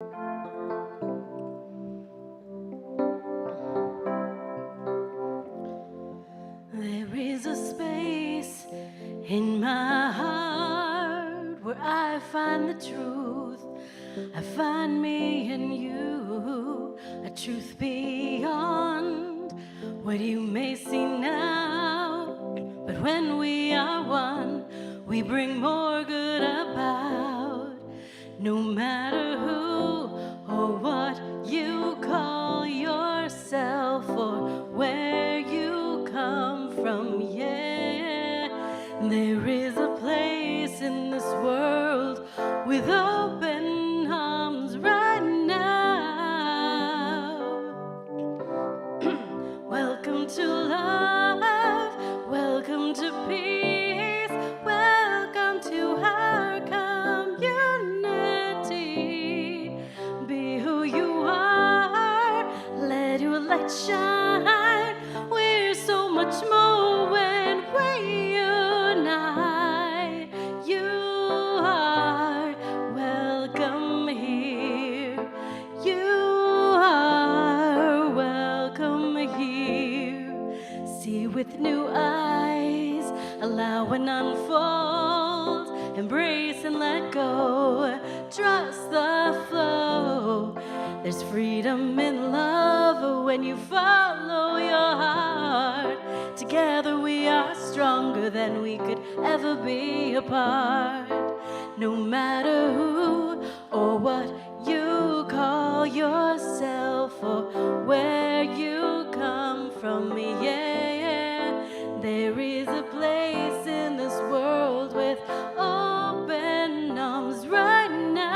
There is a space in my heart where I find the truth. I find me in you, a truth beyond what you may see now. But when we are one, we bring more good about. No matter who or what you call yourself or where you come from, yeah, there is a place in this world with open arms right now. Welcome to love, welcome to peace, welcome to our community. Be who you are, let your light shine. We're so much more when we unite. You are welcome here. You are welcome here. See with new eyes, allow and unfold, embrace and let go, trust the flow. There's freedom in love when you follow your heart. Together we are stronger than we could ever be apart. No matter who or what you call yourself or where you come from, yeah, there is a place in this world with open arms right now.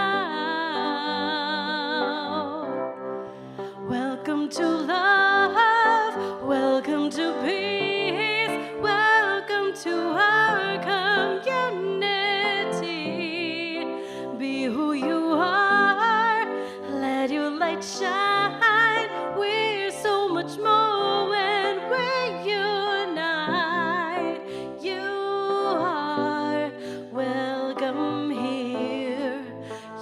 Welcome to love, welcome to peace, welcome to our community. Be who you are, let your light shine. We're so much more when we unite. You are welcome here.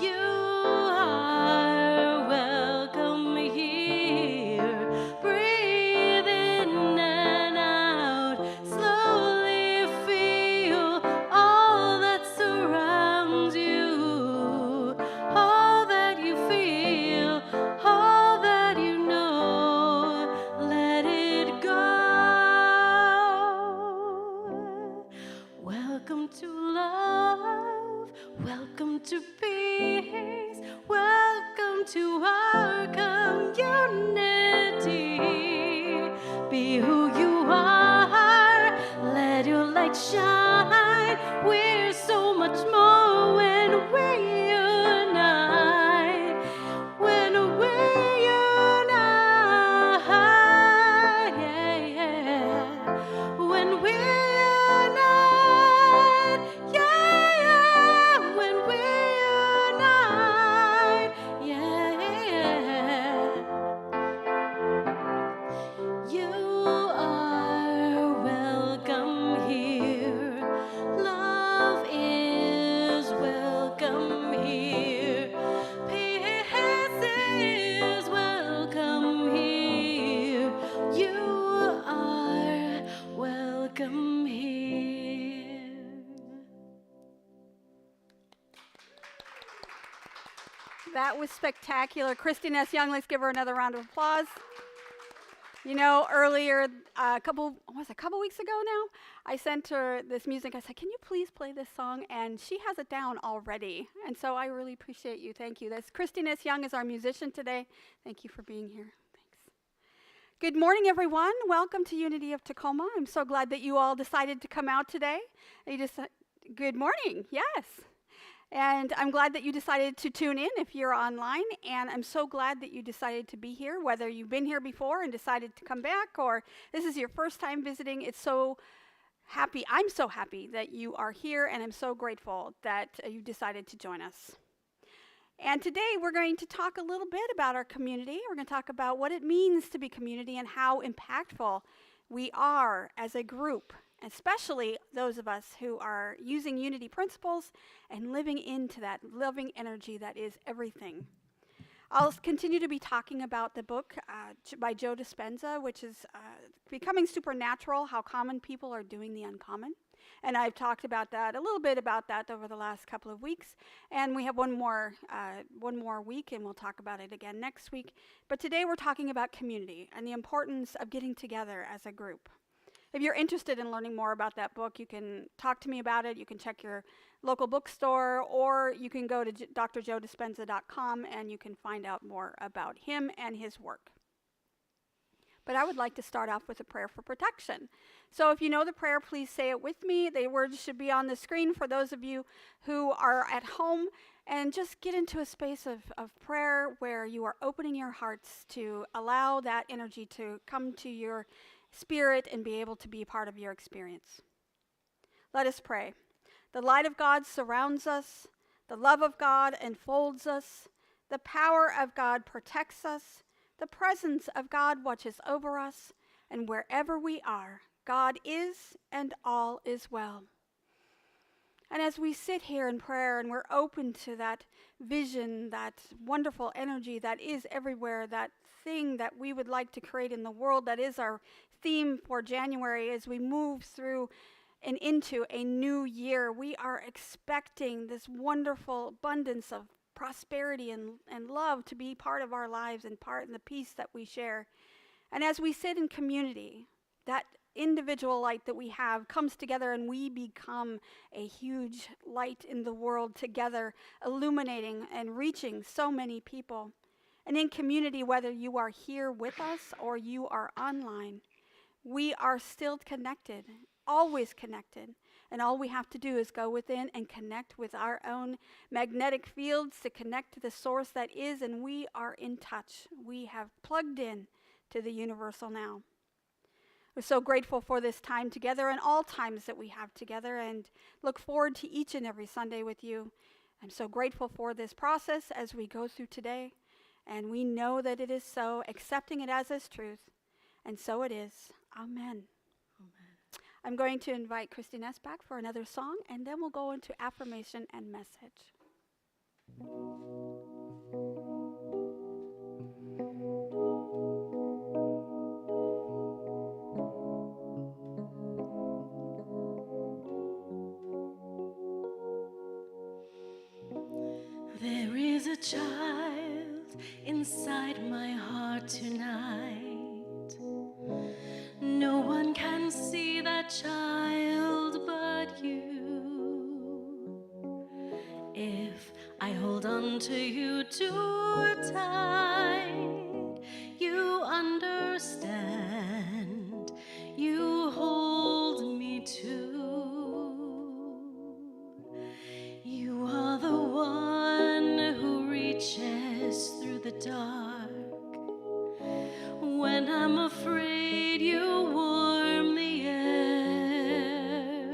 You are welcome here. Breathe in and out. Slowly feel all that surrounds you. All that you feel, all that you know. Let it go. Welcome to love, welcome to peace, welcome to our community. Be who you are, let your light shine. We're so much more when we unite. When we unite, yeah. When we unite, yeah. When we unite, yeah. You are welcome here. Love is welcome here. Peace is welcome here. You are welcome here. That was spectacular. Christine S. Young, let's give her another round of applause. You know, earlier, a couple weeks ago now, I sent her this music. I said, can you please play this song? And she has it down already. And so I really appreciate you. Thank you. That's Christine S. Young is our musician today. Thank you for being here. Thanks. Good morning, everyone. Welcome to Unity of Tacoma. I'm so glad that you all decided to come out today. Good morning. Yes. And I'm glad that you decided to tune in if you're online, and I'm so glad that you decided to be here, whether you've been here before and decided to come back, or this is your first time visiting. I'm so happy that you are here, and I'm so grateful that you decided to join us. And today we're going to talk a little bit about our community. We're going to talk about what it means to be community and how impactful we are as a group, especially those of us who are using Unity principles and living into that loving energy that is everything. I'll continue to be talking about the book by Joe Dispenza, which is Becoming Supernatural, How Common People Are Doing the Uncommon. And I've talked about that, a little bit about that over the last couple of weeks. And we have one more week, and we'll talk about it again next week. But today we're talking about community and the importance of getting together as a group. If you're interested in learning more about that book, you can talk to me about it. You can check your local bookstore, or you can go to drjoedispenza.com and you can find out more about him and his work. But I would like to start off with a prayer for protection. So if you know the prayer, please say it with me. The words should be on the screen for those of you who are at home. And just get into a space of prayer where you are opening your hearts to allow that energy to come to your spirit and be able to be part of your experience. Let us pray. The light of God surrounds us. The love of God enfolds us. The power of God protects us. The presence of God watches over us. And wherever we are, God is, and all is well. And as we sit here in prayer and we're open to that vision, that wonderful energy that is everywhere, that thing that we would like to create in the world, that is our theme for January as we move through and into a new year, we are expecting this wonderful abundance of prosperity and love to be part of our lives and part in the peace that we share. And as we sit in community, that individual light that we have comes together and we become a huge light in the world together, illuminating and reaching so many people. And in community, whether you are here with us or you are online, we are still connected, always connected. And all we have to do is go within and connect with our own magnetic fields to connect to the source that is, and we are in touch. We have plugged in to the universal now. We're so grateful for this time together and all times that we have together, and look forward to each and every Sunday with you. I'm so grateful for this process as we go through today, and we know that it is so, accepting it as truth, and so it is. Amen. I'm going to invite Christy Ness back for another song, and then we'll go into affirmation and message. There is a child inside my heart tonight. No one can see that child but you. If I hold on to you too tight, you understand. You hold me too. You are the one who reaches through the dark. When I'm afraid, you warm the air.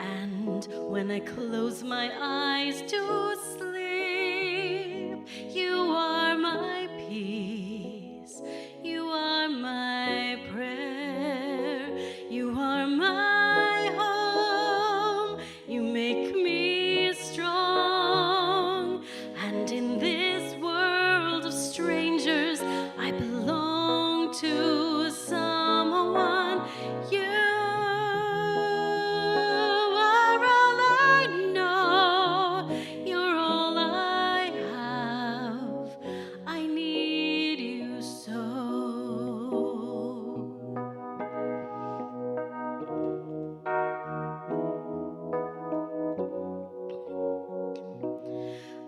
And when I close my eyes to sleep, you are my peace. You are my prayer. You are my home. You make me strong. And in this world of strangers, I belong to someone. You are all I know. You're all I have. I need you so.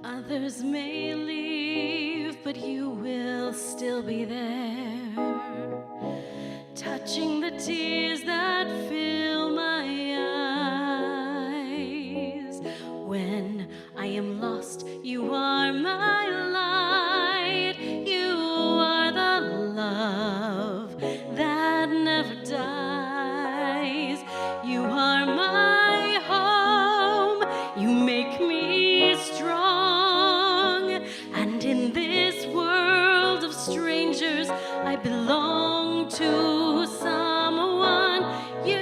Others may leave, but you will still be there, touching the tears that fill my eyes. When I am lost, you are my light. You are the love that never dies. You are my home. You make me strong. And in this world of strangers, I belong to someone. You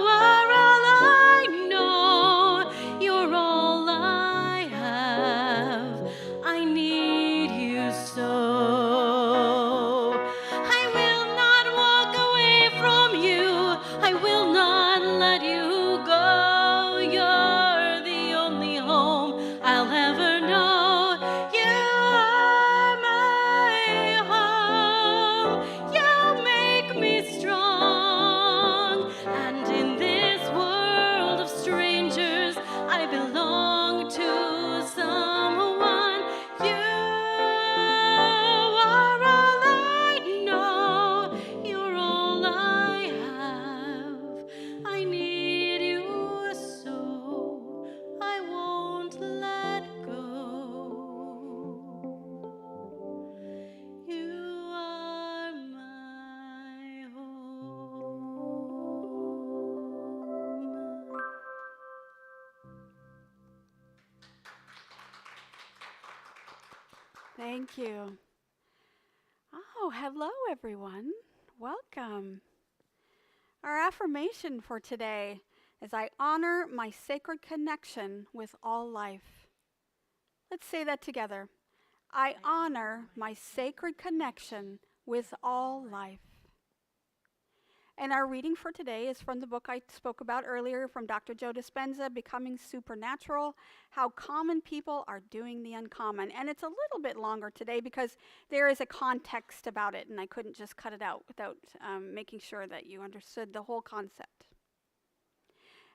are all I know. You're all I have. Thank you. Oh, hello, everyone. Welcome. Our affirmation for today is I honor my sacred connection with all life. Let's say that together. I honor my sacred connection with all life. And our reading for today is from the book I spoke about earlier from Dr. Joe Dispenza, Becoming Supernatural, How Common People Are Doing the Uncommon. And it's a little bit longer today because there is a context about it, and I couldn't just cut it out without making sure that you understood the whole concept.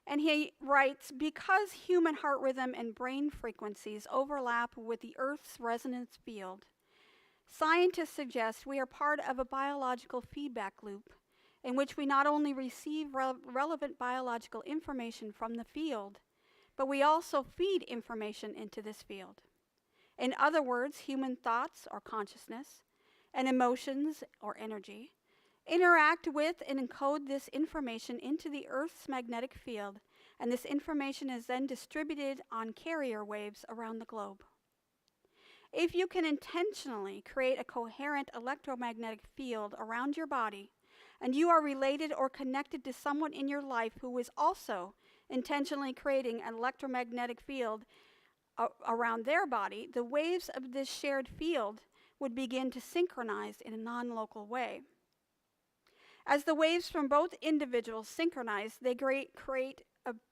And he writes, because human heart rhythm and brain frequencies overlap with the Earth's resonance field, scientists suggest we are part of a biological feedback loop in which we not only receive relevant biological information from the field, but we also feed information into this field. In other words, human thoughts or consciousness and emotions or energy interact with and encode this information into the Earth's magnetic field, and this information is then distributed on carrier waves around the globe. If you can intentionally create a coherent electromagnetic field around your body, and you are related or connected to someone in your life who is also intentionally creating an electromagnetic field around their body, the waves of this shared field would begin to synchronize in a non-local way. As the waves from both individuals synchronize, they create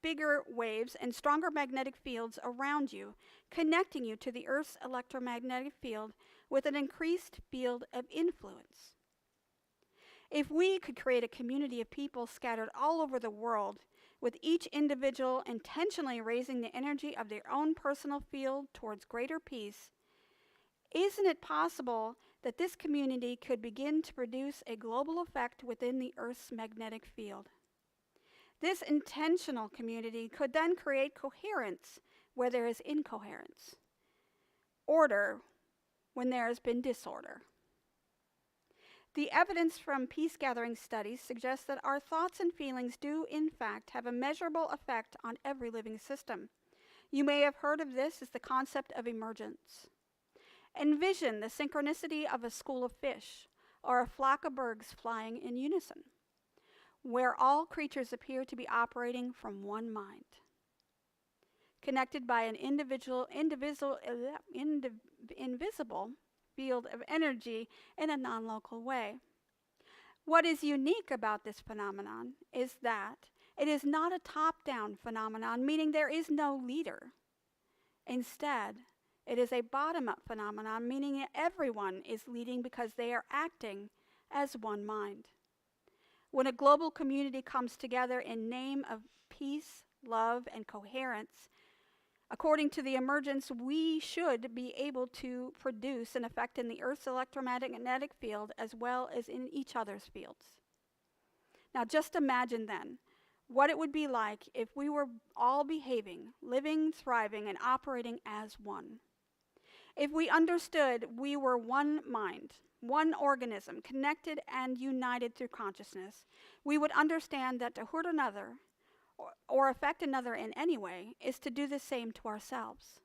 bigger waves and stronger magnetic fields around you, connecting you to the Earth's electromagnetic field with an increased field of influence. If we could create a community of people scattered all over the world, with each individual intentionally raising the energy of their own personal field towards greater peace, isn't it possible that this community could begin to produce a global effect within the Earth's magnetic field? This intentional community could then create coherence where there is incoherence, order when there has been disorder. The evidence from peace-gathering studies suggests that our thoughts and feelings do, in fact, have a measurable effect on every living system. You may have heard of this as the concept of emergence. Envision the synchronicity of a school of fish or a flock of birds flying in unison, where all creatures appear to be operating from one mind, connected by an invisible field of energy in a non-local way. What is unique about this phenomenon is that it is not a top-down phenomenon, meaning there is no leader. Instead, it is a bottom-up phenomenon, meaning everyone is leading because they are acting as one mind. When a global community comes together in name of peace, love, and coherence, according to the emergence, we should be able to produce an effect in the Earth's electromagnetic field as well as in each other's fields. Now just imagine then what it would be like if we were all behaving, living, thriving, and operating as one. If we understood we were one mind, one organism, connected and united through consciousness, we would understand that to hurt another or affect another in any way is to do the same to ourselves.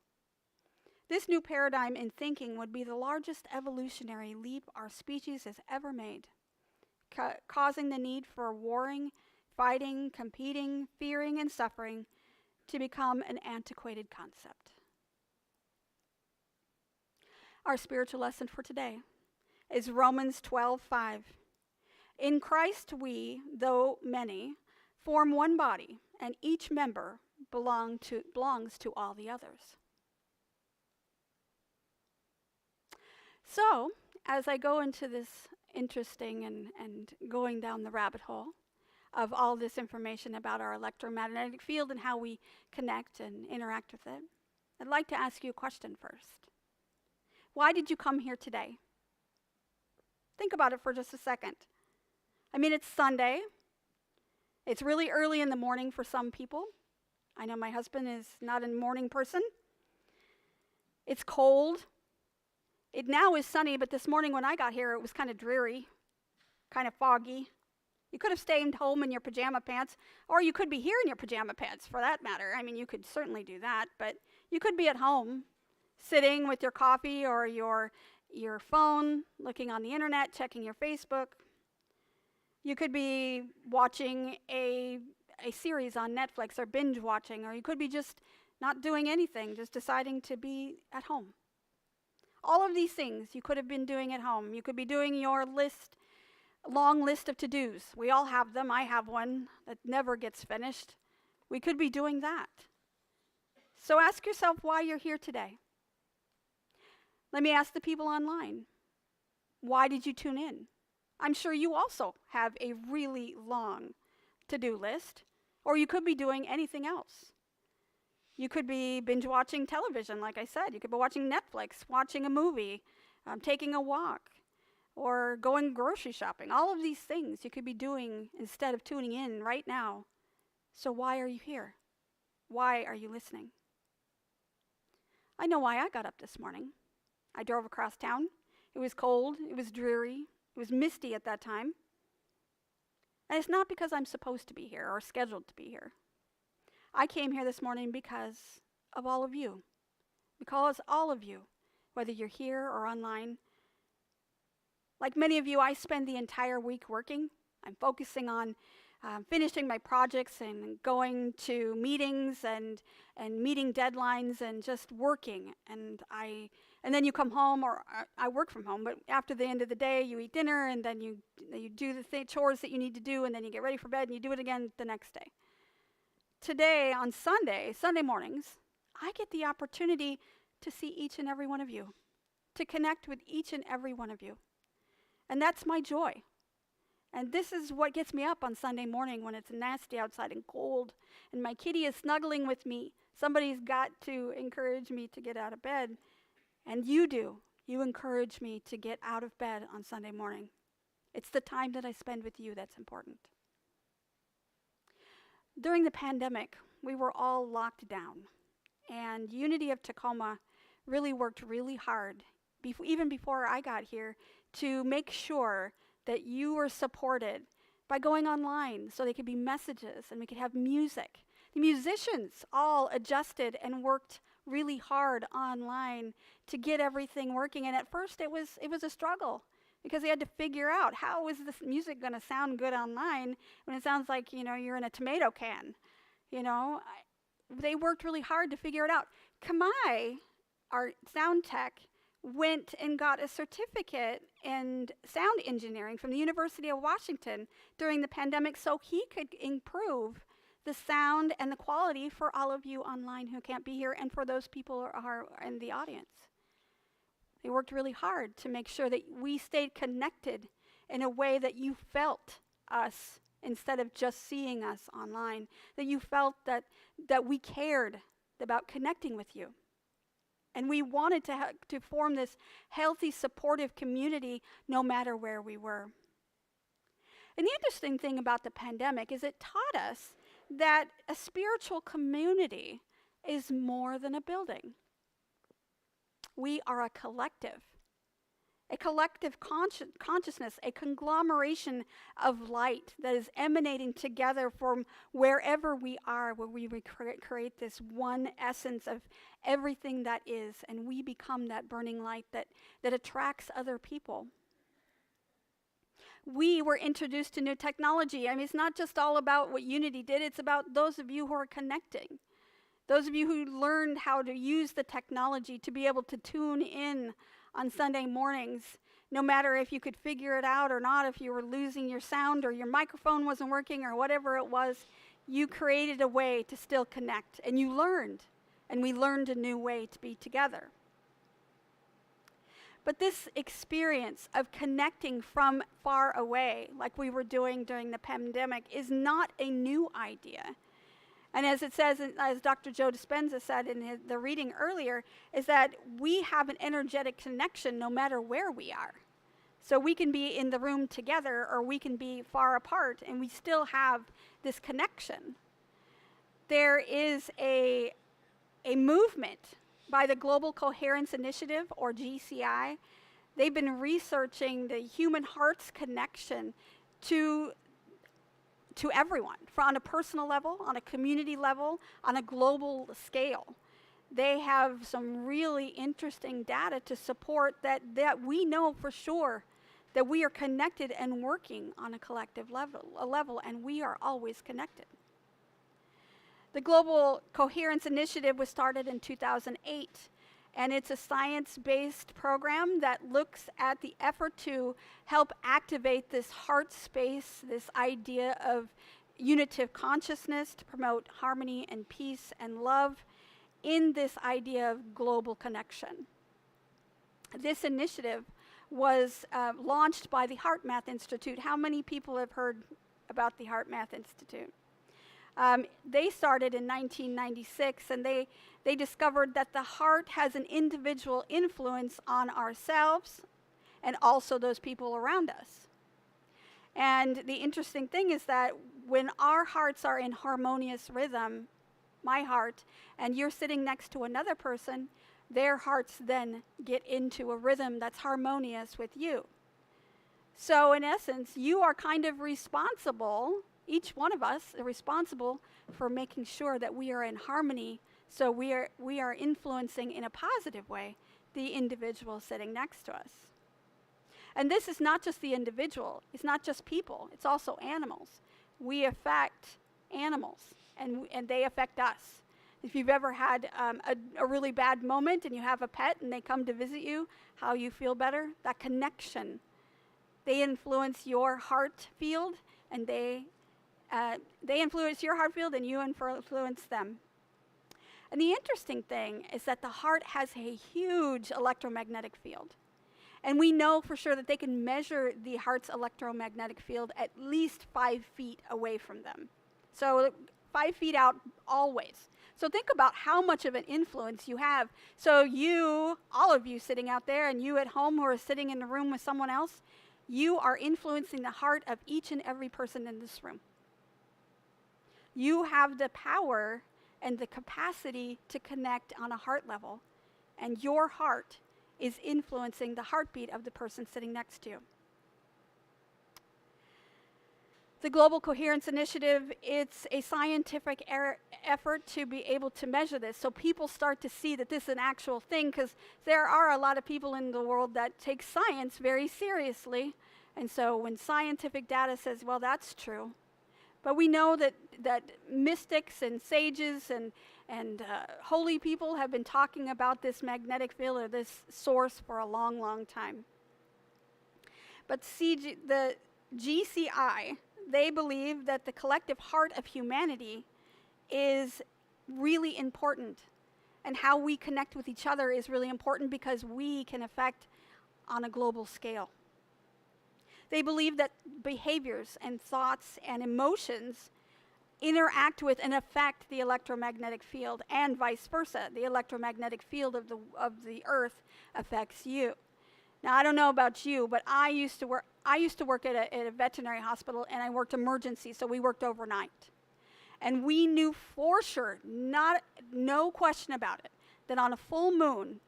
This new paradigm in thinking would be the largest evolutionary leap our species has ever made, causing the need for warring, fighting, competing, fearing, and suffering to become an antiquated concept. Our spiritual lesson for today is Romans 12:5. In Christ we, though many, form one body, and each member belongs to all the others. So, as I go into this interesting and going down the rabbit hole of all this information about our electromagnetic field and how we connect and interact with it, I'd like to ask you a question first. Why did you come here today? Think about it for just a second. I mean, it's Sunday. It's really early in the morning for some people. I know my husband is not a morning person. It's cold. It now is sunny, but this morning when I got here, it was kind of dreary, kind of foggy. You could have stayed home in your pajama pants, or you could be here in your pajama pants, for that matter. I mean, you could certainly do that, but you could be at home, sitting with your coffee or your phone, looking on the internet, checking your Facebook. You could be watching a series on Netflix or binge watching, or you could be just not doing anything, just deciding to be at home. All of these things you could have been doing at home. You could be doing your long list of to-dos. We all have them. I have one that never gets finished. We could be doing that. So ask yourself why you're here today. Let me ask the people online, why did you tune in? I'm sure you also have a really long to-do list, or you could be doing anything else. You could be binge watching television, like I said. You could be watching Netflix, watching a movie, taking a walk, or going grocery shopping. All of these things you could be doing instead of tuning in right now. So why are you here? Why are you listening? I know why I got up this morning. I drove across town. It was cold. It was dreary. It was misty at that time. And it's not because I'm supposed to be here or scheduled to be here. I came here this morning because of all of you. Because all of you, whether you're here or online. Like many of you, I spend the entire week working. I'm focusing on finishing my projects and going to meetings and meeting deadlines and just working. And then you come home, or I work from home, but after the end of the day, you eat dinner, and then you do the chores that you need to do, and then you get ready for bed, and you do it again the next day. Today, on Sunday mornings, I get the opportunity to see each and every one of you, to connect with each and every one of you. And that's my joy. And this is what gets me up on Sunday morning when it's nasty outside and cold, and my kitty is snuggling with me. Somebody's got to encourage me to get out of bed. And you do. You encourage me to get out of bed on Sunday morning. It's the time that I spend with you that's important. During the pandemic, we were all locked down. And Unity of Tacoma really worked really hard, even before I got here, to make sure that you were supported by going online so they could be messages and we could have music. The musicians all adjusted and worked really hard online to get everything working. And at first it was a struggle because they had to figure out, how is this music going to sound good online when it sounds like, you're in a tomato can? They worked really hard to figure it out. Kamai, our sound tech, went and got a certificate in sound engineering from the University of Washington during the pandemic so he could improve the sound and the quality for all of you online who can't be here and for those people who are in the audience. They worked really hard to make sure that we stayed connected in a way that you felt us instead of just seeing us online, that you felt that we cared about connecting with you. And we wanted to form this healthy, supportive community no matter where we were. And the interesting thing about the pandemic is it taught us that a spiritual community is more than a building. We are a collective consciousness, a conglomeration of light that is emanating together from wherever we are, where we create this one essence of everything that is, and we become that burning light that attracts other people. We were introduced to new technology. It's not just all about what Unity did, it's about those of you who are connecting. Those of you who learned how to use the technology to be able to tune in on Sunday mornings, no matter if you could figure it out or not, if you were losing your sound or your microphone wasn't working or whatever it was, you created a way to still connect, and you learned, and we learned a new way to be together. But this experience of connecting from far away, like we were doing during the pandemic, is not a new idea. And as it says, as Dr. Joe Dispenza said in the reading earlier, is that we have an energetic connection no matter where we are. So we can be in the room together or we can be far apart and we still have this connection. There is a movement by the Global Coherence Initiative, or GCI. They've been researching the human heart's connection to everyone, on a personal level, on a community level, on a global scale. they have some really interesting data to support that we know for sure that we are connected and working on a collective level, and we are always connected. The Global Coherence Initiative was started in 2008, and it's a science-based program that looks at the effort to help activate this heart space, this idea of unitive consciousness to promote harmony and peace and love in this idea of global connection. This initiative was launched by the HeartMath Institute. How many people have heard about the HeartMath Institute? They started in 1996, and they discovered that the heart has an individual influence on ourselves and also those people around us. And the interesting thing is that when our hearts are in harmonious rhythm, my heart, and you're sitting next to another person, their hearts then get into a rhythm that's harmonious with you. So in essence, you are kind of responsible, each one of us are responsible for making sure that we are in harmony, so we are influencing in a positive way the individual sitting next to us. And this is not just the individual, it's not just people, it's also animals. We affect animals, and they affect us. If you've ever had a really bad moment and you have a pet and they come to visit you, how you feel better, that connection, they influence your heart field, and they influence your heart field and you influence them. And the interesting thing is that the heart has a huge electromagnetic field. And we know for sure that they can measure the heart's electromagnetic field at least 5 feet away from them. So 5 feet out always. So think about how much of an influence you have. So you, all of you sitting out there, and you at home who are sitting in the room with someone else, you are influencing the heart of each and every person in this room. You have the power and the capacity to connect on a heart level, and your heart is influencing the heartbeat of the person sitting next to you. The Global Coherence Initiative, it's a scientific effort to be able to measure this, so people start to see that this is an actual thing, because there are a lot of people in the world that take science very seriously, and so when scientific data says, well, that's true, but we know that mystics and sages and holy people have been talking about this magnetic field or this source for a long, long time. But the GCI, they believe that the collective heart of humanity is really important, and how we connect with each other is really important because we can affect on a global scale. They believe that behaviors and thoughts and emotions interact with and affect the electromagnetic field, and vice versa. The electromagnetic field of the earth affects you. Now, I don't know about you, but I used to work at a veterinary hospital, and I worked emergency, so we worked overnight. And we knew for sure, no question about it, that on a full moon,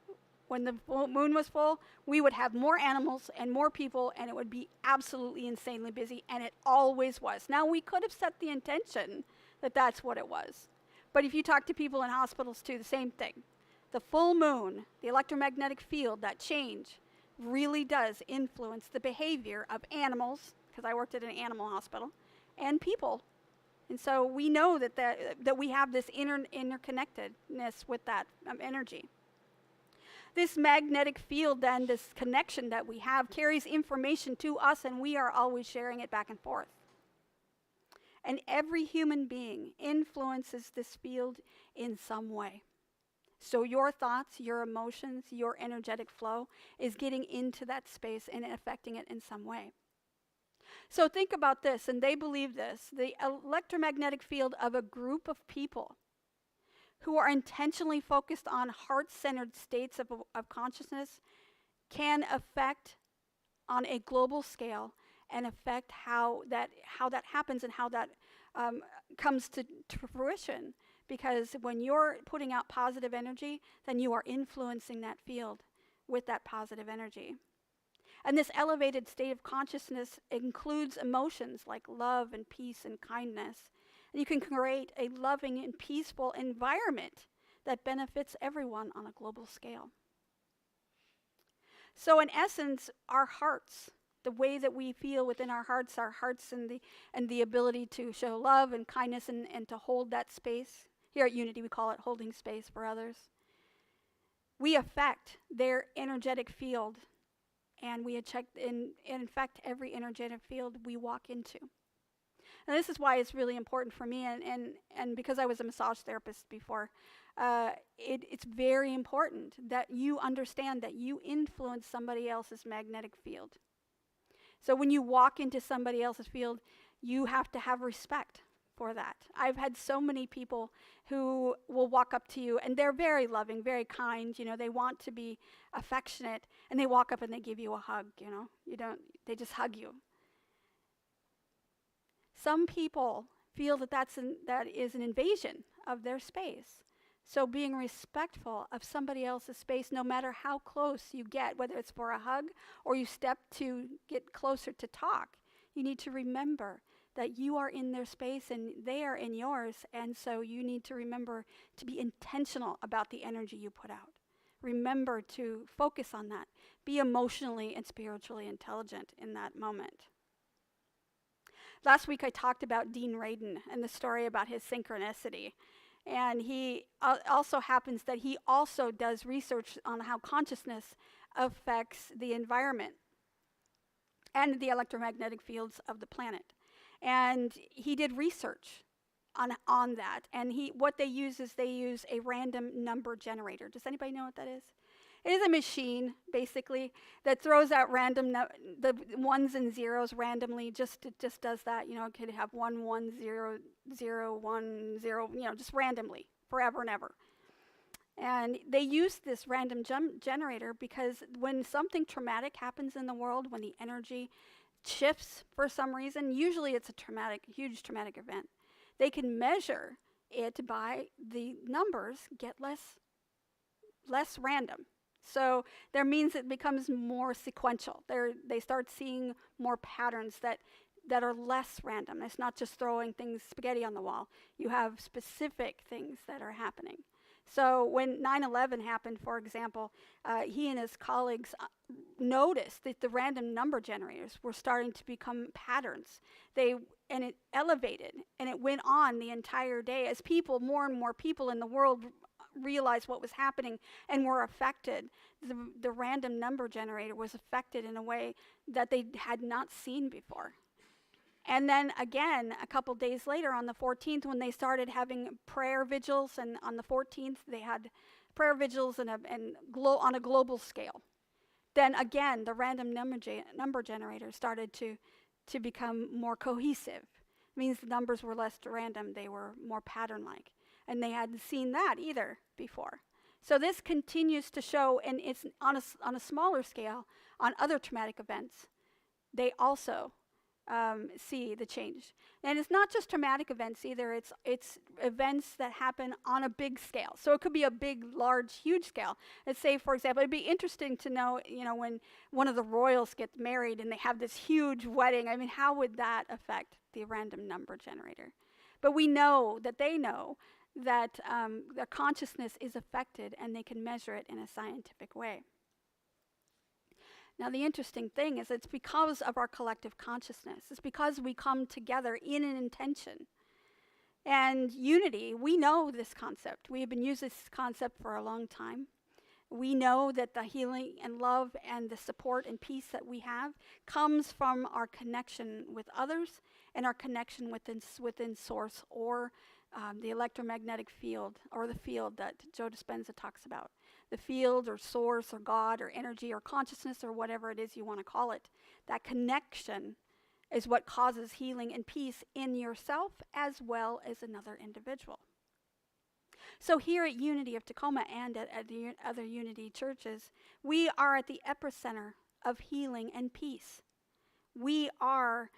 when the moon was full, we would have more animals and more people, and it would be absolutely insanely busy, and it always was. Now, we could have set the intention that that's what it was. But if you talk to people in hospitals too, the same thing. The full moon, the electromagnetic field, that change, really does influence the behavior of animals, because I worked at an animal hospital, and people. And so we know that we have this interconnectedness with that energy. This magnetic field, then, this connection that we have, carries information to us, and we are always sharing it back and forth. And every human being influences this field in some way. So your thoughts, your emotions, your energetic flow is getting into that space and affecting it in some way. So think about this, and they believe this. The electromagnetic field of a group of people who are intentionally focused on heart-centered states of consciousness can affect on a global scale and affect how that happens and how that comes to fruition. Because when you're putting out positive energy, then you are influencing that field with that positive energy. And this elevated state of consciousness includes emotions like love and peace and kindness. And you can create a loving and peaceful environment that benefits everyone on a global scale. So in essence, our hearts, the way that we feel within our hearts and the ability to show love and kindness and to hold that space. Here at Unity, we call it holding space for others. We affect their energetic field, and we infect every energetic field we walk into. And this is why it's really important for me, and because I was a massage therapist before, it's very important that you understand that you influence somebody else's magnetic field. So when you walk into somebody else's field, you have to have respect for that. I've had so many people who will walk up to you, and they're very loving, very kind, they want to be affectionate, and they walk up and they give you a hug, they just hug you. Some people feel that is an invasion of their space. So being respectful of somebody else's space, no matter how close you get, whether it's for a hug or you step to get closer to talk, you need to remember that you are in their space and they are in yours, and so you need to remember to be intentional about the energy you put out. Remember to focus on that. Be emotionally and spiritually intelligent in that moment. Last week I talked about Dean Radin and the story about his synchronicity. And he also happens that he also does research on how consciousness affects the environment and the electromagnetic fields of the planet. And he did research on that. And what they use is a random number generator. Does anybody know what that is? It is a machine, basically, that throws out the ones and zeros randomly. It just does that. It could have 1 1 0 0 1 0. Just randomly, forever and ever. And they use this random generator because when something traumatic happens in the world, when the energy shifts for some reason, usually it's a huge traumatic event. They can measure it by the numbers get less random. So that means it becomes more sequential. They start seeing more patterns that are less random. It's not just throwing spaghetti on the wall. You have specific things that are happening. So when 9/11 happened, for example, he and his colleagues noticed that the random number generators were starting to become patterns. And it elevated, and it went on the entire day as more and more people in the world realized what was happening and were affected. The random number generator was affected in a way that they had not seen before. And then again, a couple days later on the 14th, when they started having prayer vigils, and on the 14th they had prayer vigils on a global scale. Then again, the random number generator started to become more cohesive. It means the numbers were less random, they were more pattern-like. And they hadn't seen that either before. So this continues to show, and it's on a smaller scale, on other traumatic events, they also see the change. And it's not just traumatic events either, it's events that happen on a big scale. So it could be a big, large, huge scale. Let's say, for example, it'd be interesting to know, when one of the royals gets married and they have this huge wedding, how would that affect the random number generator? But we know that they know that their consciousness is affected, and they can measure it in a scientific way. Now, the interesting thing is it's because of our collective consciousness. It's because we come together in an intention. And unity, we know this concept. We have been using this concept for a long time. We know that the healing and love and the support and peace that we have comes from our connection with others and our connection within Source, or the electromagnetic field, or the field that Joe Dispenza talks about. The field, or Source, or God, or energy, or consciousness, or whatever it is you want to call it. That connection is what causes healing and peace in yourself as well as another individual. So here at Unity of Tacoma and at the other Unity churches, we are at the epicenter of healing and peace. We are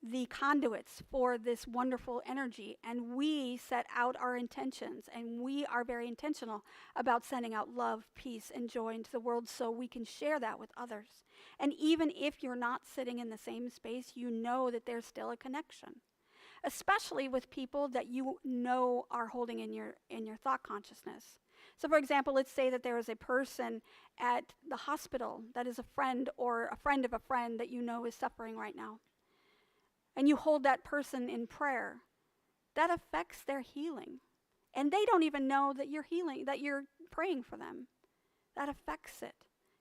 the conduits for this wonderful energy, and we set out our intentions, and we are very intentional about sending out love, peace, and joy into the world so we can share that with others. And even if you're not sitting in the same space, you know that there's still a connection. especially with people that you know are holding in your thought consciousness. So for example, let's say that there is a person at the hospital that is a friend or a friend of a friend that you know is suffering right now. And you hold that person in prayer. That affects their healing. And they don't even know that you're healing, that you're praying for them. That affects it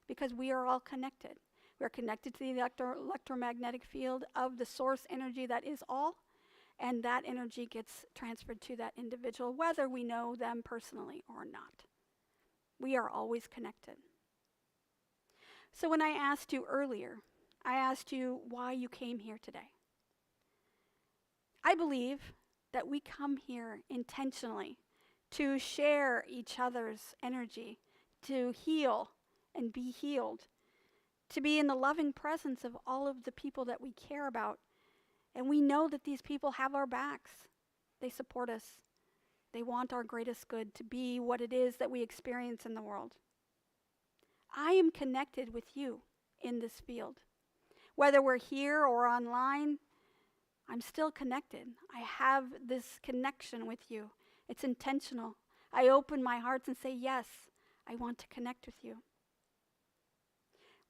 because we are all connected. We are connected to the electromagnetic field of the source energy that is all, and that energy gets transferred to that individual, whether we know them personally or not. We are always connected. So when I asked you earlier, I asked you why you came here today. I believe that we come here intentionally to share each other's energy, to heal and be healed, to be in the loving presence of all of the people that we care about. And we know that these people have our backs. They support us. They want our greatest good to be what it is that we experience in the world. I am connected with you in this field. Whether we're here or online, I'm still connected. I have this connection with you. It's intentional. I open my heart and say, yes, I want to connect with you.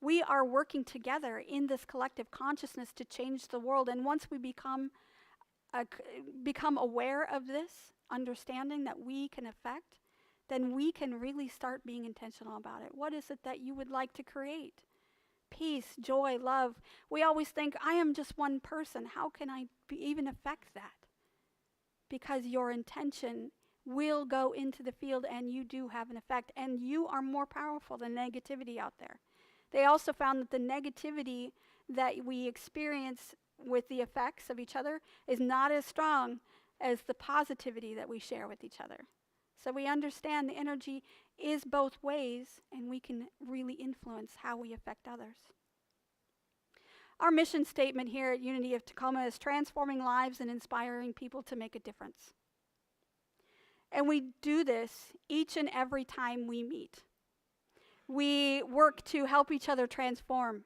We are working together in this collective consciousness to change the world. And once we become aware of this, understanding that we can affect, then we can really start being intentional about it. What is it that you would like to create? Peace, joy, love. We always think, I am just one person. How can I even affect that? Because your intention will go into the field and you do have an effect. And you are more powerful than negativity out there. They also found that the negativity that we experience with the effects of each other is not as strong as the positivity that we share with each other. So we understand the energy is both ways, and we can really influence how we affect others. Our mission statement here at Unity of Tacoma is transforming lives and inspiring people to make a difference. And we do this each and every time we meet. We work to help each other transform,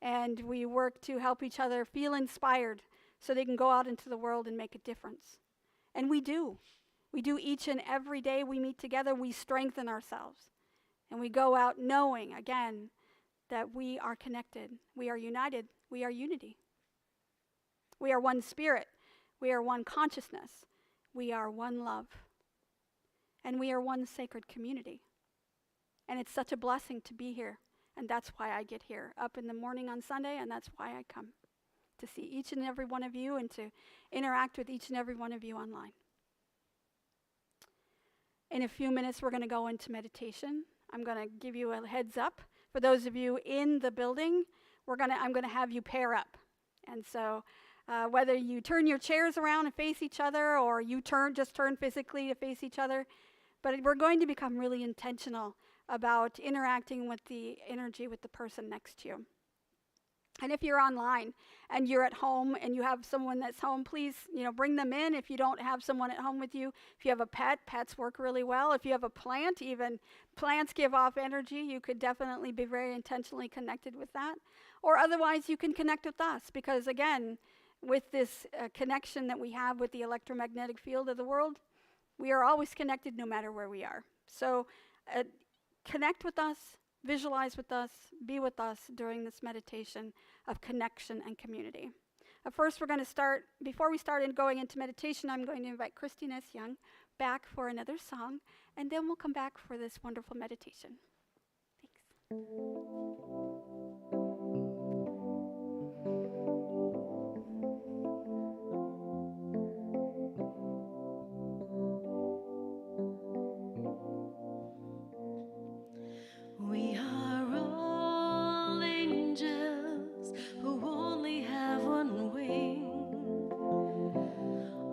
and we work to help each other feel inspired so they can go out into the world and make a difference. And we do. We do each and every day we meet together, we strengthen ourselves. And we go out knowing, again, that we are connected. We are united. We are unity. We are one spirit. We are one consciousness. We are one love. And we are one sacred community. And it's such a blessing to be here. And that's why I get here up in the morning on Sunday, and that's why I come, to see each and every one of you and to interact with each and every one of you online. In a few minutes, we're going to go into meditation. I'm going to give you a heads up. For those of you in the building, I'm going to have you pair up. And so whether you turn your chairs around and face each other, or you just turn physically to face each other, but we're going to become really intentional about interacting with the energy with the person next to you. And if you're online and you're at home and you have someone that's home, please, bring them in. If you don't have someone at home with you, if you have a pet, pets work really well. If you have a plant, even plants give off energy. You could definitely be very intentionally connected with that. Or otherwise, you can connect with us because, again, with this connection that we have with the electromagnetic field of the world, we are always connected no matter where we are. So connect with us. Visualize with us, be with us during this meditation of connection and community. First, we're going to start, before we start going into meditation, I'm going to invite Christine S. Young back for another song, and then we'll come back for this wonderful meditation. Thanks. We are all angels who only have one wing.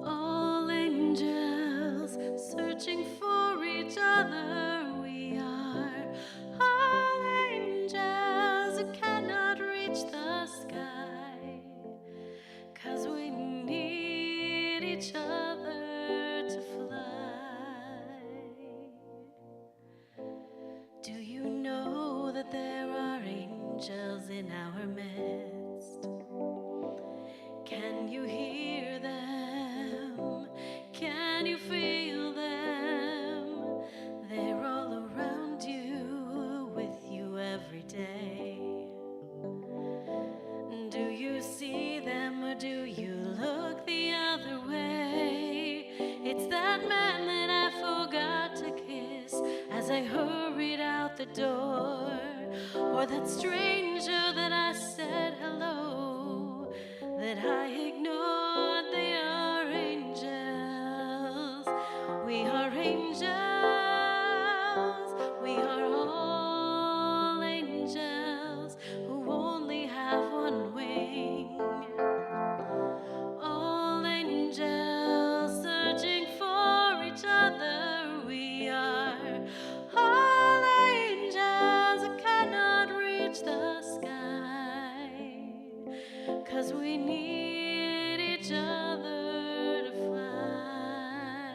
All angels searching for each other. We are all angels who cannot reach the sky, 'cause we need each other to fly. Do you know that there are angels in our midst? Can you hear them or that stranger that I said hello, that I ignored. They are angels. We are angels. We are all angels who only have one wing. All angels searching for each other. We are all angels who cannot reach the sky, 'cause we need each other to fly.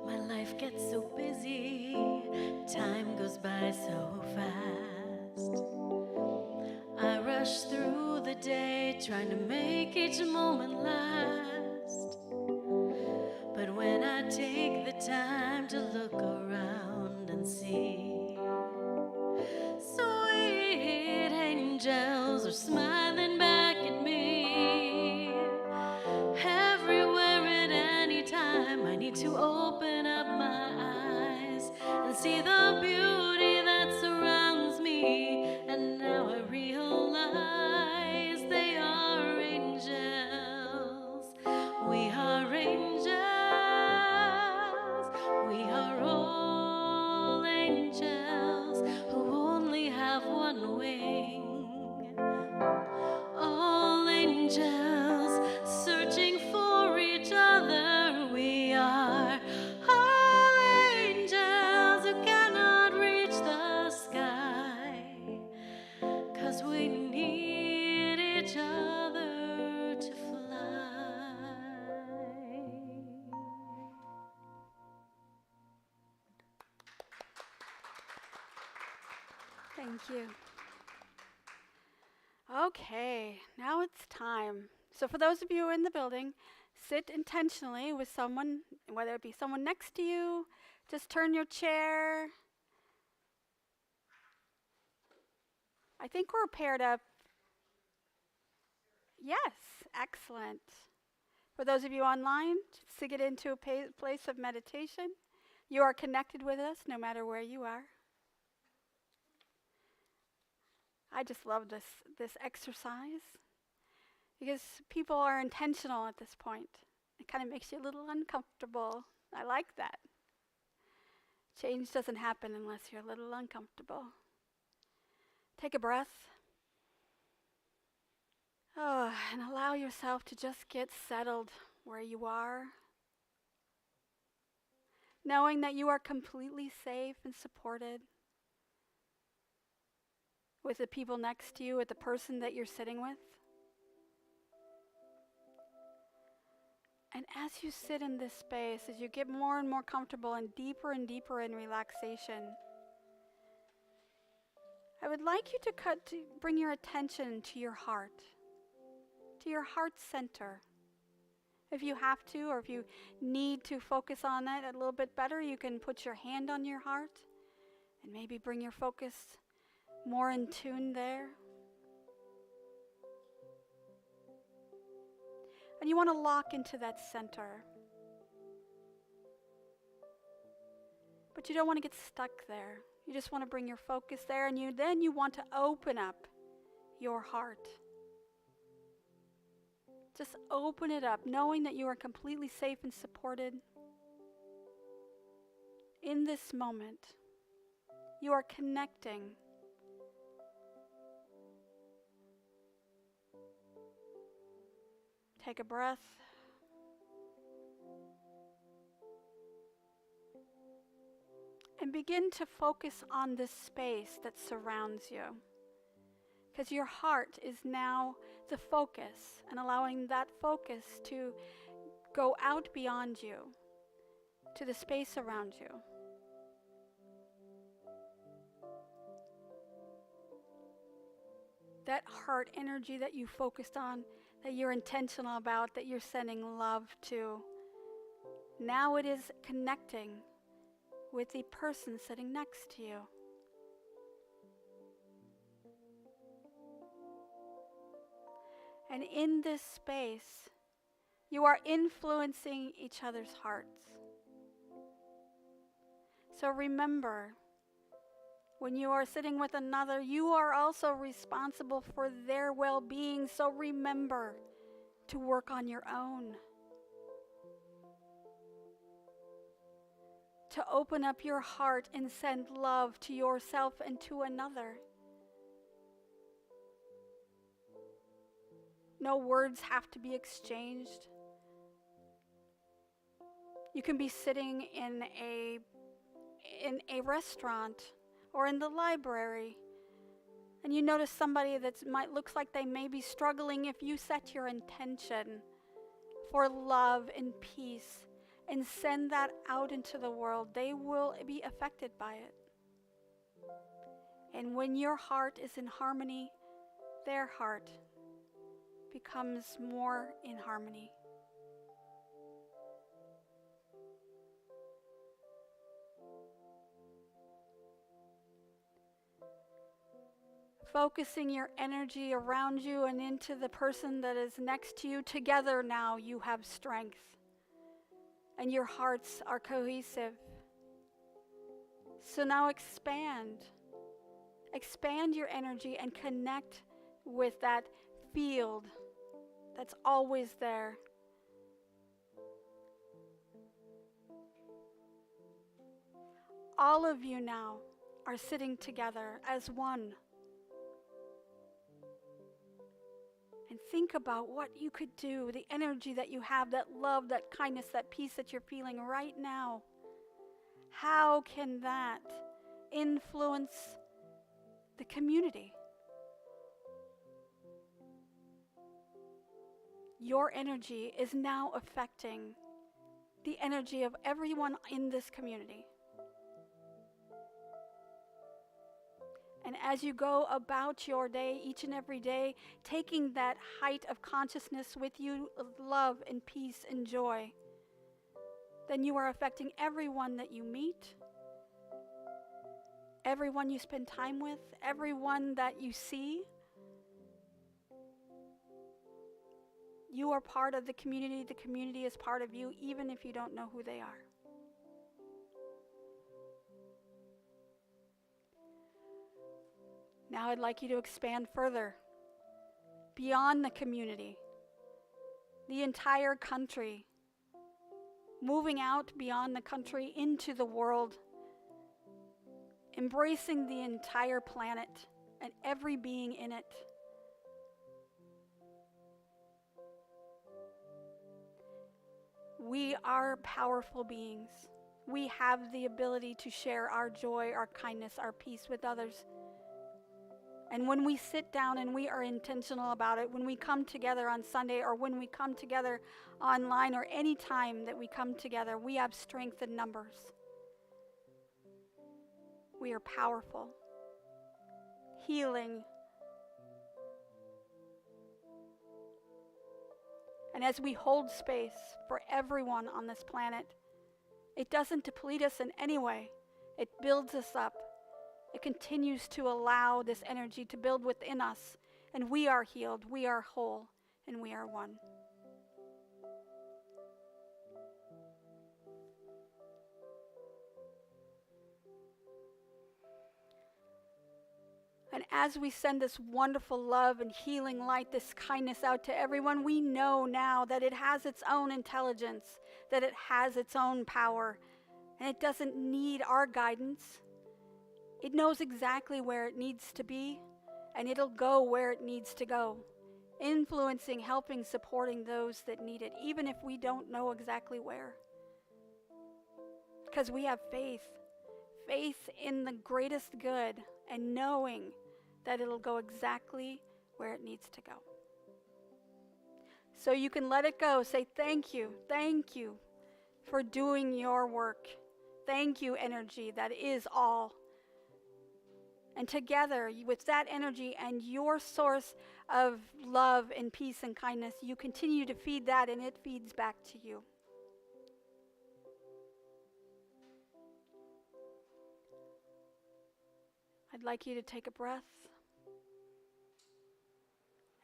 My life gets so busy, time goes by so fast. I rush through the day, trying to make each moment last. But when I take the time to look around and see, sweet angels are smiling back at me. Everywhere at any time, I need to open up my eyes and see the beauty that surrounds me. And now I realize they are angels. We are angels. We are all angels who only have one wing. All angels searching for each other. We are all angels who cannot reach the sky, 'cause we need each other to fly. Thank you. Okay, now it's time. So, for those of you in the building, sit intentionally with someone, whether it be someone next to you, just turn your chair. I think we're paired up. Yes, excellent. For those of you online, to get into a place of meditation, you are connected with us no matter where you are. I just love this exercise because people are intentional at this point. It kind of makes you a little uncomfortable. I like that. Change doesn't happen unless you're a little uncomfortable. Take a breath. Oh, and allow yourself to just get settled where you are, knowing that you are completely safe and supported with the people next to you, with the person that you're sitting with. And as you sit in this space, as you get more and more comfortable and deeper in relaxation, I would like you to bring your attention to your heart center. If you have to, or if you need to focus on it a little bit better, you can put your hand on your heart and maybe bring your focus more in tune there. And you want to lock into that center. But you don't want to get stuck there. You just want to bring your focus there, and then you want to open up your heart. Just open it up, knowing that you are completely safe and supported. In this moment, you are connecting. Take a breath. And begin to focus on this space that surrounds you. Because your heart is now the focus, and allowing that focus to go out beyond you to the space around you. That heart energy that you focused on, that you're intentional about, that you're sending love to, now it is connecting with the person sitting next to you. And in this space, you are influencing each other's hearts. So remember When you are sitting with another, you are also responsible for their well-being. So remember to work on your own. To open up your heart and send love to yourself and to another. No words have to be exchanged. You can be sitting in a restaurant or in the library, and you notice somebody that looks like they may be struggling. If you set your intention for love and peace and send that out into the world, they will be affected by it. And when your heart is in harmony, their heart becomes more in harmony. Focusing your energy around you and into the person that is next to you. Together now you have strength and your hearts are cohesive. So now expand your energy and connect with that field that's always there. All of you now are sitting together as one. And think about what you could do, the energy that you have, that love, that kindness, that peace that you're feeling right now. How can that influence the community? Your energy is now affecting the energy of everyone in this community. And as you go about your day, each and every day, taking that height of consciousness with you, of love and peace and joy, then you are affecting everyone that you meet, everyone you spend time with, everyone that you see. You are part of the community is part of you, even if you don't know who they are. Now I'd like you to expand further, beyond the community, the entire country, moving out beyond the country into the world, embracing the entire planet and every being in it. We are powerful beings. We have the ability to share our joy, our kindness, our peace with others. And when we sit down and we are intentional about it, when we come together on Sunday or when we come together online or any time that we come together, we have strength in numbers. We are powerful, healing. And as we hold space for everyone on this planet, it doesn't deplete us in any way. It builds us up. It continues to allow this energy to build within us, and we are healed, we are whole, and we are one. And as we send this wonderful love and healing light, this kindness out to everyone, we know now that it has its own intelligence, that it has its own power, and it doesn't need our guidance. It knows exactly where it needs to be, and it'll go where it needs to go, influencing, helping, supporting those that need it, even if we don't know exactly where. Because we have faith in the greatest good, and knowing that it'll go exactly where it needs to go. So you can let it go. Say thank you for doing your work. Thank you, energy that is all. And together, with that energy and your source of love and peace and kindness, you continue to feed that, and it feeds back to you. I'd like you to take a breath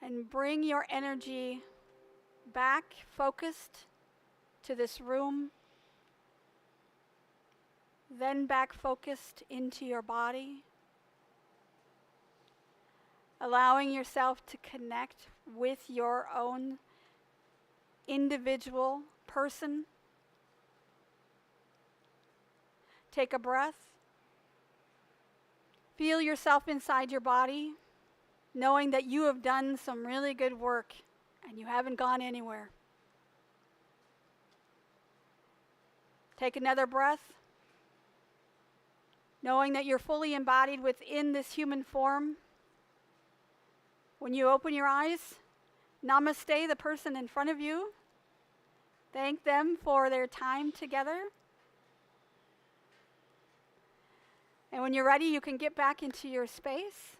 and bring your energy back focused to this room, then back focused into your body. allowing yourself to connect with your own individual person. Take a breath. Feel yourself inside your body, knowing that you have done some really good work and you haven't gone anywhere. Take another breath, knowing that you're fully embodied within this human form. When you open your eyes, namaste the person in front of you. Thank them for their time together. And when you're ready, you can get back into your space,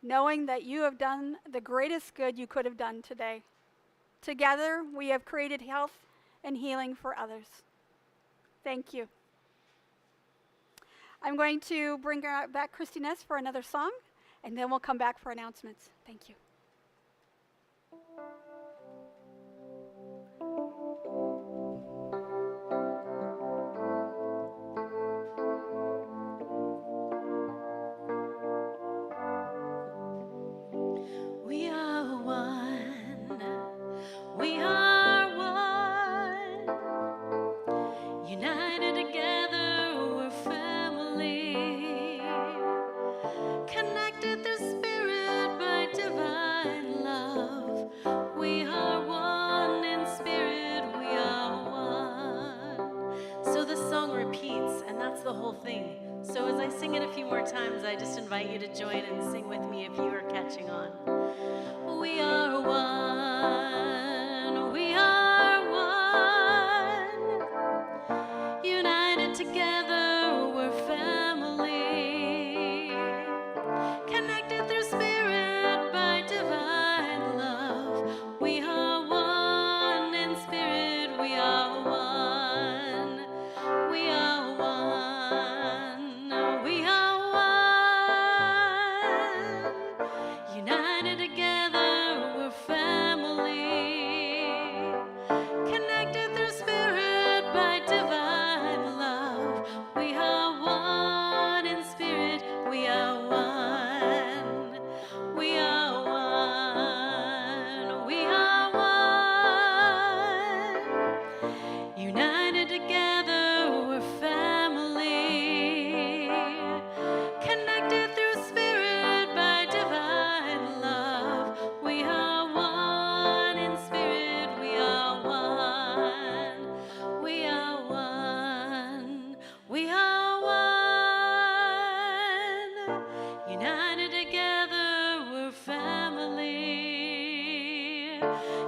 knowing that you have done the greatest good you could have done today. Together, we have created health and healing for others. Thank you. I'm going to bring back Christy Ness for another song, and then we'll come back for announcements. Thank you. We are one. We are one. United together, we're family. Connected through spirit by divine love. We are one in spirit, we are one. So the song repeats, and that's the whole thing. So as I sing it a few more times, I just invite you to join and sing with me if you are catching on. We are one. We are one. United together, we're family. Connected through spirit by divine love. We are one in spirit, we are one. We are one. We are one. United together, we're family. Connected through spirit by divine love. We are one in spirit, we are one. We are one. We are one. United together, we're family. Connected through spirit by divine love. We are one in spirit, we are one. We are one. We are one. United together, we're family.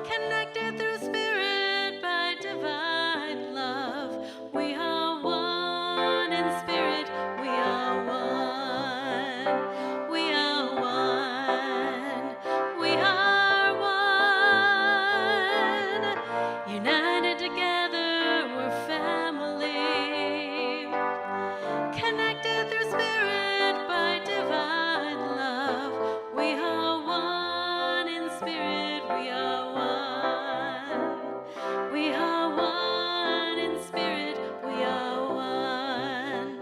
Connected through spirit by divine love. We are one in spirit, we are one. We are one. We are one. United together, we're family. Connected through spirit by divine love. We are one in spirit, we are one. We are one in spirit, we are one.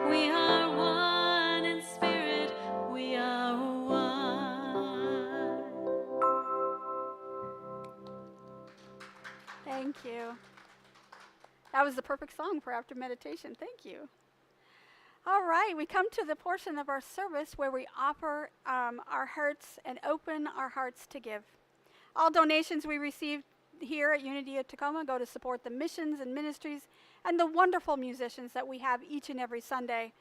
We are one in spirit, we are one. Thank you. That was the perfect song for after meditation. Thank you. All right, we come to the portion of our service where we offer our hearts and open our hearts to give. All donations we receive here at Unity of Tacoma go to support the missions and ministries and the wonderful musicians that we have each and every Sunday.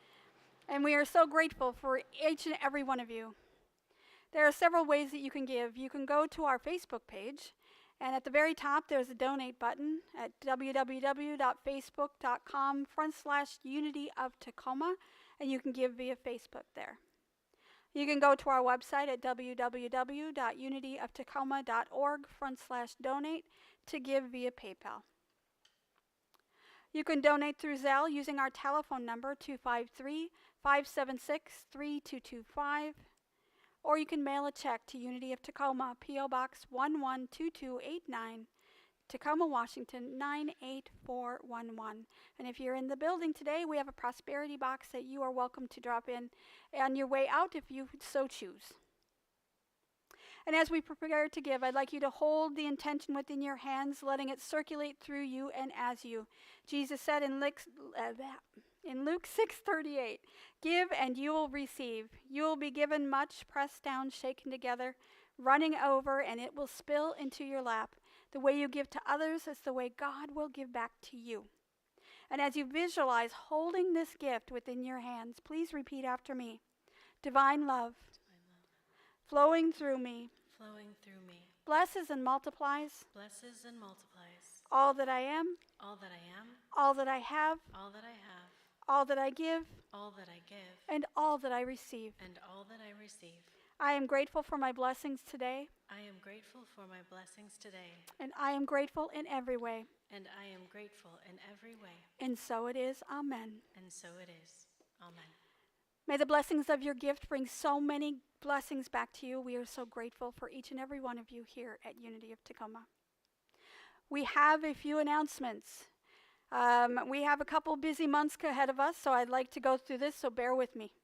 And we are so grateful for each and every one of you. There are several ways that you can give. You can go to our Facebook page, and at the very top there's a donate button at www.facebook.com/Unity of Tacoma, and you can give via Facebook there. You can go to our website at www.unityoftacoma.org/donate to give via PayPal. You can donate through Zelle using our telephone number 253-576-3225, or you can mail a check to Unity of Tacoma, P.O. Box 112289, Tacoma, Washington 98411. And if you're in the building today, we have a prosperity box that you are welcome to drop in on your way out if you so choose. And as we prepare to give, I'd like you to hold the intention within your hands, letting it circulate through you and as you. Jesus said in Luke 6:38, "Give and you will receive. You will be given much, pressed down, shaken together, running over, and it will spill into your lap. The way you give to others is the way God will give back to you." And as you visualize holding this gift within your hands, please repeat after me. Divine love, flowing through me, blesses and multiplies all that I am, all that I have, all that I give, and all that I receive. I am grateful for my blessings today, and I am grateful in every way. And so it is. Amen. May the blessings of your gift bring so many blessings back to you. We are so grateful for each and every one of you here at Unity of Tacoma. We have a few announcements. We have a couple busy months ahead of us, so I'd like to go through this, so bear with me.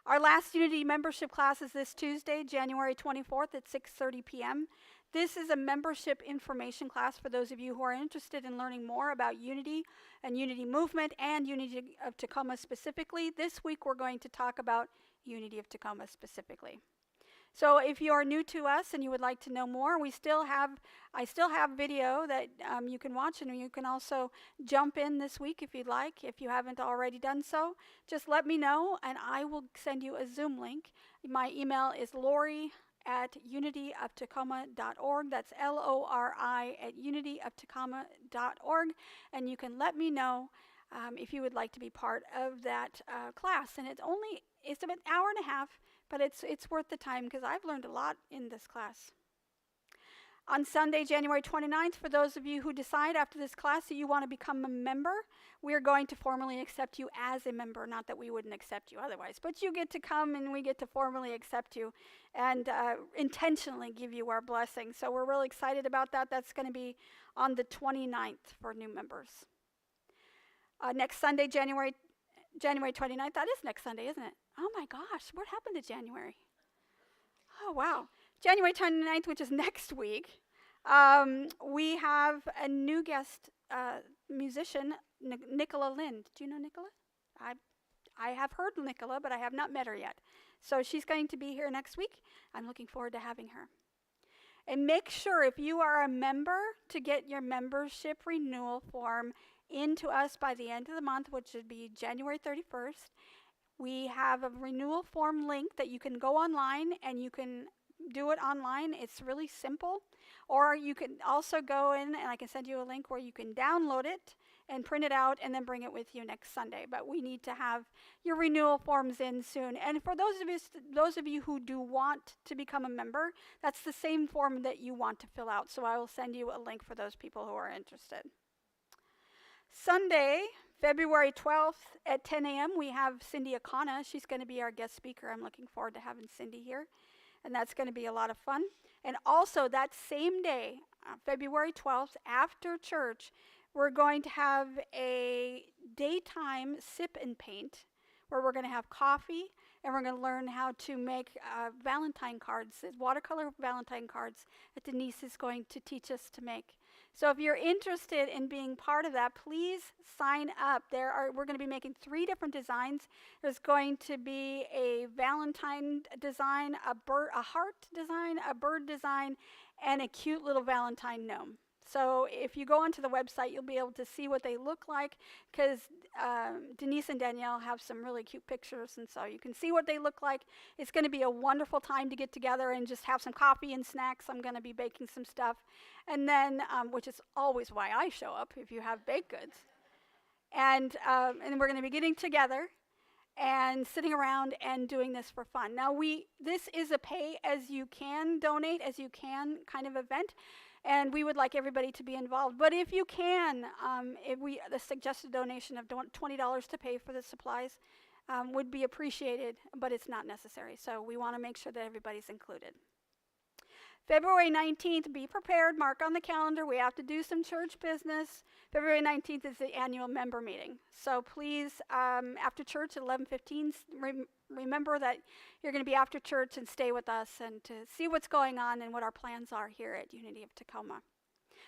Our last Unity membership class is this Tuesday, January 24th at 6:30 p.m. This is a membership information class for those of you who are interested in learning more about Unity and Unity Movement and Unity of Tacoma specifically. This week we're going to talk about Unity of Tacoma specifically. So if you are new to us and you would like to know more, I still have video that you can watch, and you can also jump in this week if you'd like. If you haven't already done so, just let me know and I will send you a Zoom link. My email is lori@unityoftacoma.org. That's LORI@unityoftacoma.org. And you can let me know if you would like to be part of that class. And it's about an hour and a half, but it's worth the time because I've learned a lot in this class. On Sunday, January 29th, for those of you who decide after this class that you want to become a member, we are going to formally accept you as a member. Not that we wouldn't accept you otherwise, but you get to come and we get to formally accept you and intentionally give you our blessing. So we're really excited about that. That's going to be on the 29th for new members. Next Sunday, January 29th, that is next Sunday, isn't it? Oh my gosh, what happened to January? Oh wow. January 29th, which is next week, we have a new guest musician, Nicola Lind. Do you know Nicola? I have heard Nicola, but I have not met her yet. So she's going to be here next week. I'm looking forward to having her. And make sure, if you are a member, to get your membership renewal form into us by the end of the month, which should be January 31st. We have a renewal form link that you can go online and you can do it online. It's really simple. Or you can also go in and I can send you a link where you can download it and print it out and then bring it with you next Sunday. But we need to have your renewal forms in soon. And for those of you who do want to become a member, that's the same form that you want to fill out. So I will send you a link for those people who are interested. Sunday, February 12th at 10 a.m., we have Cindy Akana. She's going to be our guest speaker. I'm looking forward to having Cindy here, and that's going to be a lot of fun. And also that same day, February 12th, after church, we're going to have a daytime sip and paint where we're going to have coffee and we're going to learn how to make Valentine cards, watercolor Valentine cards that Denise is going to teach us to make. So if you're interested in being part of that, please sign up. We're going to be making 3 different designs. There's going to be a Valentine design, a heart design, a bird design, and a cute little Valentine gnome. So if you go onto the website, you'll be able to see what they look like because Denise and Danielle have some really cute pictures, and so you can see what they look like. It's going to be a wonderful time to get together and just have some coffee and snacks. I'm going to be baking some stuff, and then which is always why I show up if you have baked goods. And we're going to be getting together and sitting around and doing this for fun. Now this is a pay as you can, donate as you can kind of event. And we would like everybody to be involved. But if you can, the suggested donation of $20 to pay for the supplies would be appreciated, but it's not necessary. So we want to make sure that everybody's included. February 19th, be prepared, mark on the calendar. We have to do some church business. February 19th is the annual member meeting. So please, after church at 11:15, remember that you're going to be after church and stay with us and to see what's going on and what our plans are here at Unity of Tacoma.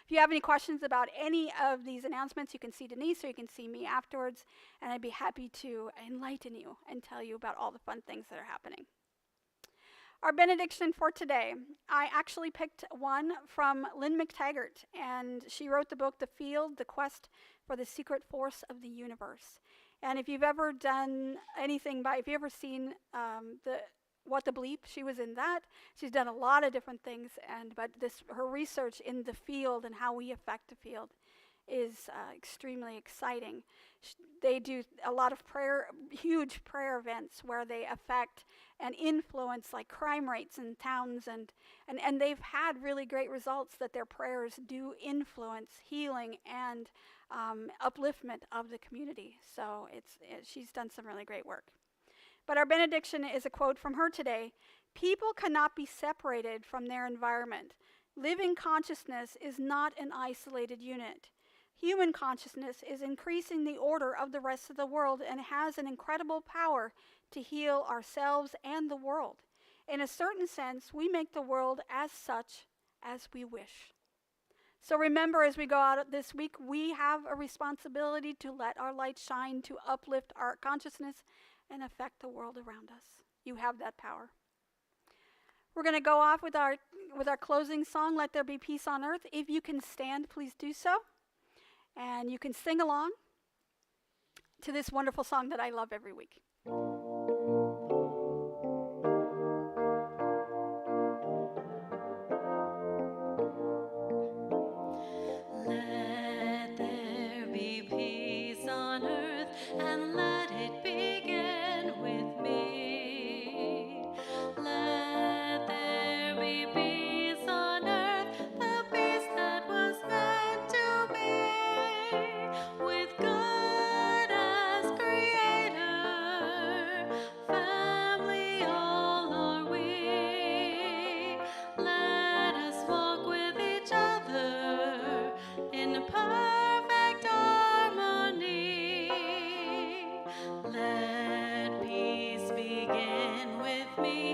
If you have any questions about any of these announcements, you can see Denise or you can see me afterwards, and I'd be happy to enlighten you and tell you about all the fun things that are happening. Our benediction for today, I actually picked one from Lynn McTaggart, and she wrote the book, The Field, The Quest for the Secret Force of the Universe. And if you've ever done anything if you've ever seen What the Bleep, she was in that. She's done a lot of different things, but her research in the field and how we affect the field is extremely exciting. They do a lot of huge prayer events where they affect and influence like crime rates in towns, and they've had really great results that their prayers do influence healing and upliftment of the community. So she's done some really great work. But our benediction is a quote from her today. People cannot be separated from their environment. Living consciousness is not an isolated unit. Human consciousness is increasing the order of the rest of the world and has an incredible power to heal ourselves and the world. In a certain sense, we make the world as such as we wish. So remember, as we go out this week, we have a responsibility to let our light shine, to uplift our consciousness and affect the world around us. You have that power. We're going to go off with our closing song, Let There Be Peace on Earth. If you can stand, please do so. And you can sing along to this wonderful song that I love every week. Let there be peace on earth, and let it begin with me. Let there be peace on earth, the peace that was meant to be, with God as creator, family all are we. Let us walk with each other in perfect harmony. Let peace begin with me.